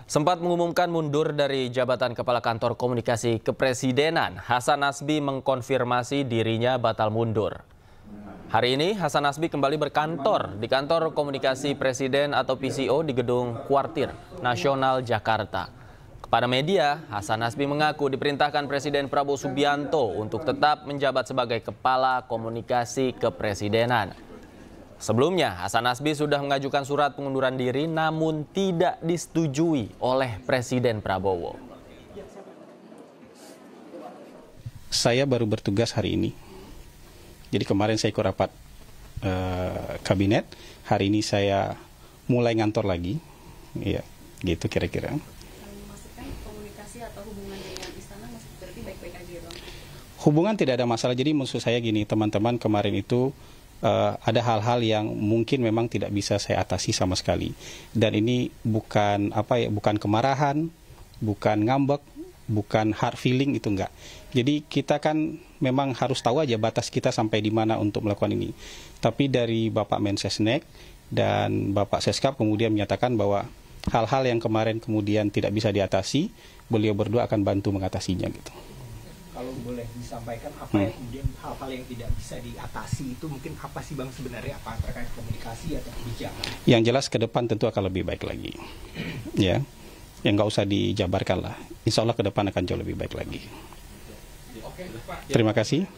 Sempat mengumumkan mundur dari jabatan Kepala Kantor Komunikasi Kepresidenan, Hasan Nasbi mengkonfirmasi dirinya batal mundur. Hari ini Hasan Nasbi kembali berkantor di Kantor Komunikasi Presiden atau PCO di Gedung Kuartir Nasional Jakarta. Kepada media, Hasan Nasbi mengaku diperintahkan Presiden Prabowo Subianto untuk tetap menjabat sebagai Kepala Komunikasi Kepresidenan. Sebelumnya, Hasan Nasbi sudah mengajukan surat pengunduran diri namun tidak disetujui oleh Presiden Prabowo. Saya baru bertugas hari ini. Jadi kemarin saya ikut rapat kabinet, hari ini saya mulai ngantor lagi. Ya, gitu kira-kira. Memastikan komunikasi atau hubungan dengan istana masih berarti baik-baik aja, Bang? Hubungan tidak ada masalah. Jadi maksud saya gini, teman-teman, kemarin itu ada hal-hal yang mungkin memang tidak bisa saya atasi sama sekali. Dan ini bukan bukan kemarahan, bukan ngambek, bukan hard feeling, itu enggak. Jadi kita kan memang harus tahu aja batas kita sampai di mana untuk melakukan ini. Tapi dari Bapak Mensesnek dan Bapak Seskap kemudian menyatakan bahwa hal-hal yang kemarin kemudian tidak bisa diatasi, beliau berdua akan bantu mengatasinya gitu. Kalau boleh disampaikan apa yang kemudian hal-hal yang tidak bisa diatasi itu mungkin apa sih Bang sebenarnya, apa terkait komunikasi atau kebijakan? Yang jelas ke depan tentu akan lebih baik lagi, ya. Yang nggak usah dijabarkan lah. Insya Allah ke depan akan jauh lebih baik lagi. Terima kasih.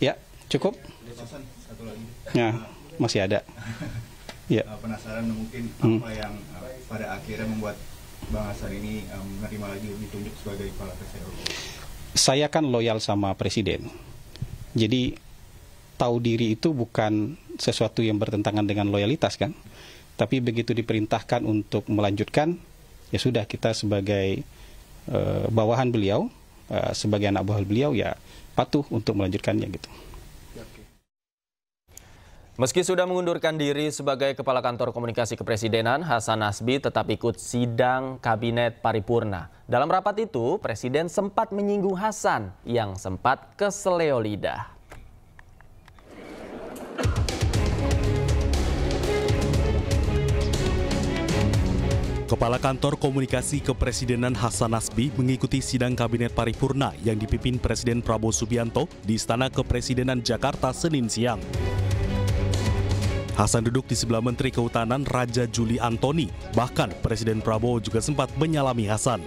Ya, cukup. Satu lagi. Ya, masih ada. Ya. Penasaran mungkin apa yang pada akhirnya membuat Bang Hasan ini menerima lagi ditunjuk sebagai kepala PCO? Saya kan loyal sama Presiden. Jadi tahu diri itu bukan sesuatu yang bertentangan dengan loyalitas kan. Tapi begitu diperintahkan untuk melanjutkan, ya sudah, kita sebagai bawahan beliau, sebagai anak buah beliau, ya patuh untuk melanjutkannya gitu. Meski sudah mengundurkan diri sebagai Kepala Kantor Komunikasi Kepresidenan, Hasan Nasbi tetap ikut sidang Kabinet Paripurna. Dalam rapat itu, Presiden sempat menyinggung Hasan yang sempat keseleo lidah. Kepala Kantor Komunikasi Kepresidenan Hasan Nasbi mengikuti sidang Kabinet Paripurna yang dipimpin Presiden Prabowo Subianto di Istana Kepresidenan Jakarta Senin siang. Hasan duduk di sebelah Menteri Kehutanan Raja Juli Antoni. Bahkan Presiden Prabowo juga sempat menyalami Hasan.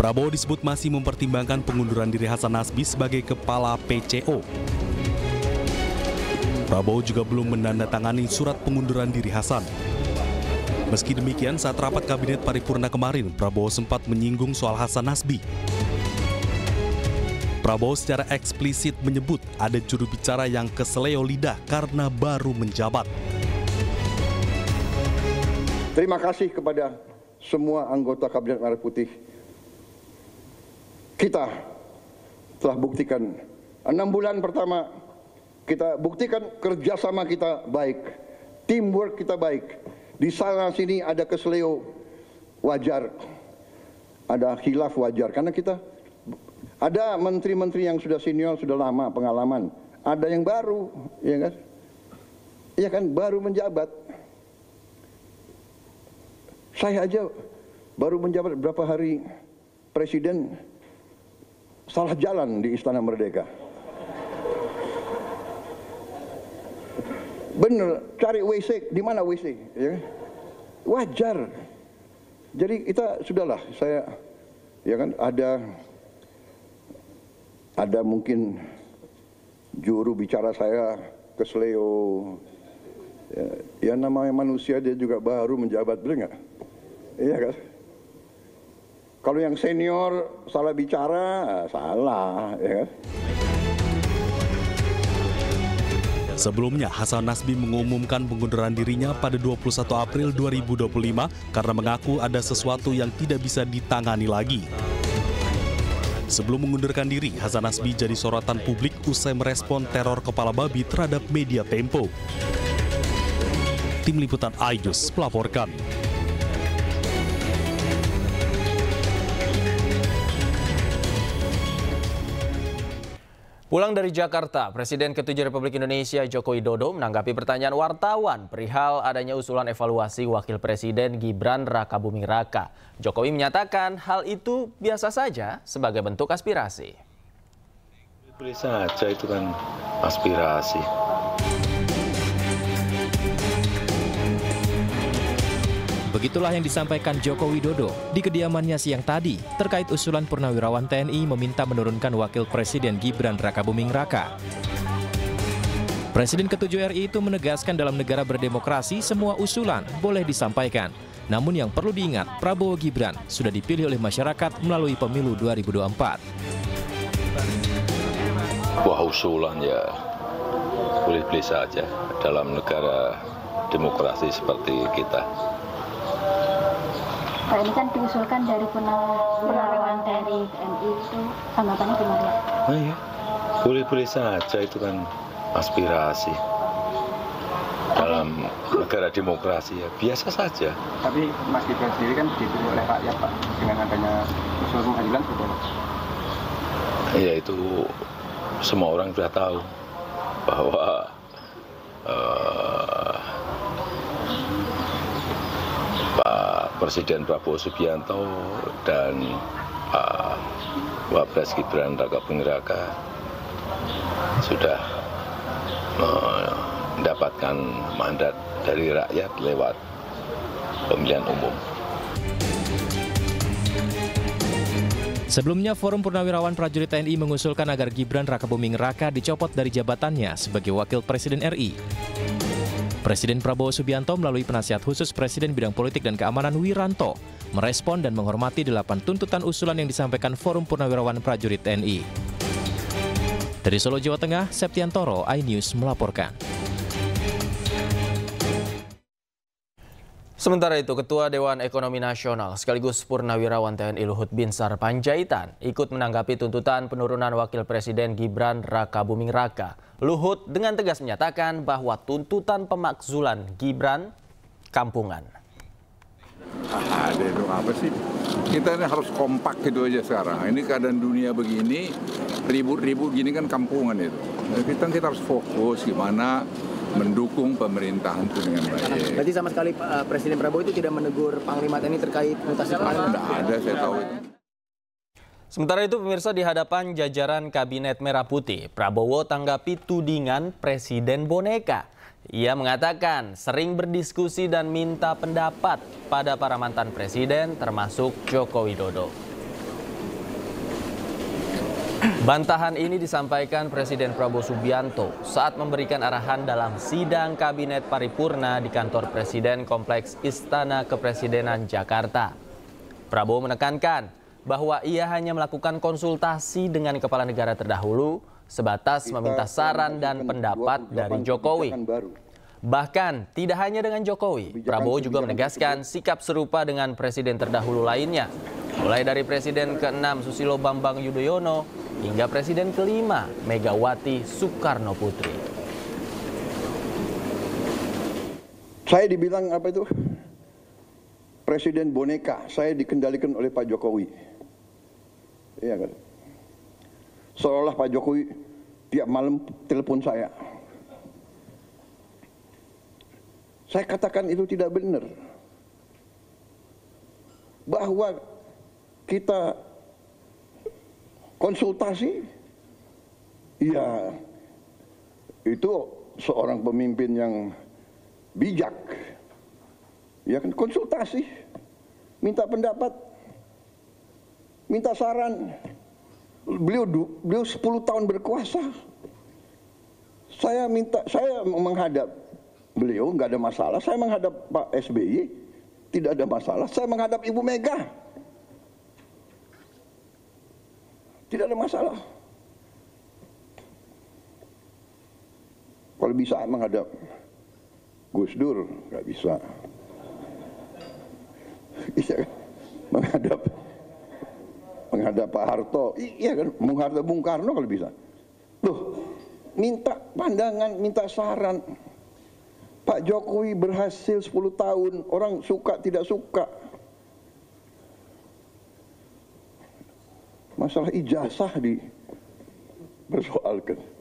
Prabowo disebut masih mempertimbangkan pengunduran diri Hasan Nasbi sebagai Kepala PCO. Prabowo juga belum menandatangani surat pengunduran diri Hasan. Meski demikian, saat rapat Kabinet Paripurna kemarin, Prabowo sempat menyinggung soal Hasan Nasbi. Prabowo secara eksplisit menyebut ada juru bicara yang keseleo lidah karena baru menjabat. Terima kasih kepada semua anggota Kabinet Merah Putih. Kita telah buktikan 6 bulan pertama, kita buktikan kerjasama kita baik, teamwork kita baik. Di sana sini ada keseleo wajar, ada khilaf wajar, karena kita ada menteri-menteri yang sudah senior, sudah lama pengalaman. Ada yang baru, ya kan? Iya kan, baru menjabat. Saya aja baru menjabat berapa hari, Presiden salah jalan di Istana Merdeka. Bener, cari WC, di mana WC? Ya kan? Wajar. Jadi kita sudahlah, saya, ya kan, ada mungkin juru bicara saya keseleo, ya namanya manusia, dia juga baru menjabat, betul nggak? Iya kan? Kalau yang senior salah bicara, salah, ya kan? Sebelumnya, Hasan Nasbi mengumumkan pengunduran dirinya pada 21 April 2025 karena mengaku ada sesuatu yang tidak bisa ditangani lagi. Sebelum mengundurkan diri, Hasan Nasbi jadi sorotan publik usai merespon teror kepala babi terhadap media Tempo. Tim Liputan iNews melaporkan. Pulang dari Jakarta, Presiden ke-7 Republik Indonesia Joko Widodo menanggapi pertanyaan wartawan perihal adanya usulan evaluasi Wakil Presiden Gibran Rakabuming Raka. Jokowi menyatakan hal itu biasa saja sebagai bentuk aspirasi. Boleh saja, itu kan aspirasi. Begitulah yang disampaikan Joko Widodo di kediamannya siang tadi terkait usulan Purnawirawan TNI meminta menurunkan Wakil Presiden Gibran Rakabuming Raka. Presiden ke-7 RI itu menegaskan dalam negara berdemokrasi semua usulan boleh disampaikan. Namun yang perlu diingat, Prabowo Gibran sudah dipilih oleh masyarakat melalui pemilu 2024. Wah, usulan ya boleh-boleh saja dalam negara demokrasi seperti kita. Pak, ini kan diusulkan dari Purnawirawan TNI itu, tanggapannya gimana? Oh iya, boleh-boleh saja, itu kan aspirasi. Dalam negara demokrasi ya biasa saja. Tapi Mas Gibran sendiri kan dipilih oleh rakyat, Pak, dengan adanya usul pengadilan sudah. Ya itu semua orang sudah tahu bahwa Pak Presiden Prabowo Subianto dan Pak Wapres Gibran Rakabuming Raka sudah mendapatkan mandat dari rakyat lewat pemilihan umum. Sebelumnya, Forum Purnawirawan Prajurit TNI mengusulkan agar Gibran Rakabuming Raka dicopot dari jabatannya sebagai Wakil Presiden RI. Presiden Prabowo Subianto melalui penasihat khusus Presiden bidang politik dan keamanan Wiranto merespon dan menghormati 8 tuntutan usulan yang disampaikan Forum Purnawirawan Prajurit TNI. Dari Solo, Jawa Tengah, Septiantoro, iNews melaporkan. Sementara itu, Ketua Dewan Ekonomi Nasional sekaligus Purnawirawan TNI Luhut Binsar Panjaitan ikut menanggapi tuntutan penurunan Wakil Presiden Gibran Rakabuming Raka. Luhut dengan tegas menyatakan bahwa tuntutan pemakzulan Gibran kampungan. Ada itu apa sih? Kita ini harus kompak gitu aja sekarang. Ini keadaan dunia begini, ribut-ribut gini kan kampungan itu. Kita harus fokus gimana mendukung pemerintahan itu dengan baik. Berarti sama sekali Presiden Prabowo itu tidak menegur Panglima TNI terkait mutasi Panglima? Tidak ada, saya tahu itu. Sementara itu, pemirsa, di hadapan jajaran Kabinet Merah Putih, Prabowo tanggapi tudingan Presiden Boneka. Ia mengatakan sering berdiskusi dan minta pendapat pada para mantan presiden termasuk Joko Widodo. Bantahan ini disampaikan Presiden Prabowo Subianto saat memberikan arahan dalam sidang Kabinet Paripurna di kantor Presiden Kompleks Istana Kepresidenan Jakarta. Prabowo menekankan bahwa ia hanya melakukan konsultasi dengan kepala negara terdahulu sebatas meminta saran dan pendapat dari Jokowi. Bahkan tidak hanya dengan Jokowi, Prabowo juga menegaskan sikap serupa dengan presiden terdahulu lainnya, mulai dari Presiden ke-6 Susilo Bambang Yudhoyono hingga Presiden ke-5 Megawati Soekarno Putri. Saya dibilang apa itu? Presiden boneka, saya dikendalikan oleh Pak Jokowi. Iya kan? Seolah Pak Jokowi tiap malam telepon saya. Saya katakan itu tidak benar. Bahwa kita konsultasi, ya itu seorang pemimpin yang bijak. Ya kan, konsultasi, minta pendapat, minta saran. Beliau 10 tahun berkuasa. Saya menghadap beliau nggak ada masalah. Saya menghadap Pak SBY tidak ada masalah. Saya menghadap Ibu Mega tidak ada masalah. Kalau bisa menghadap Gus Dur nggak bisa. menghadap Pak Harto, iya kan, menghadap Bung Karno kalau bisa. Loh, minta pandangan, minta saran. Pak Jokowi berhasil 10 tahun, orang suka tidak suka. Masalah ijazah persoalkan.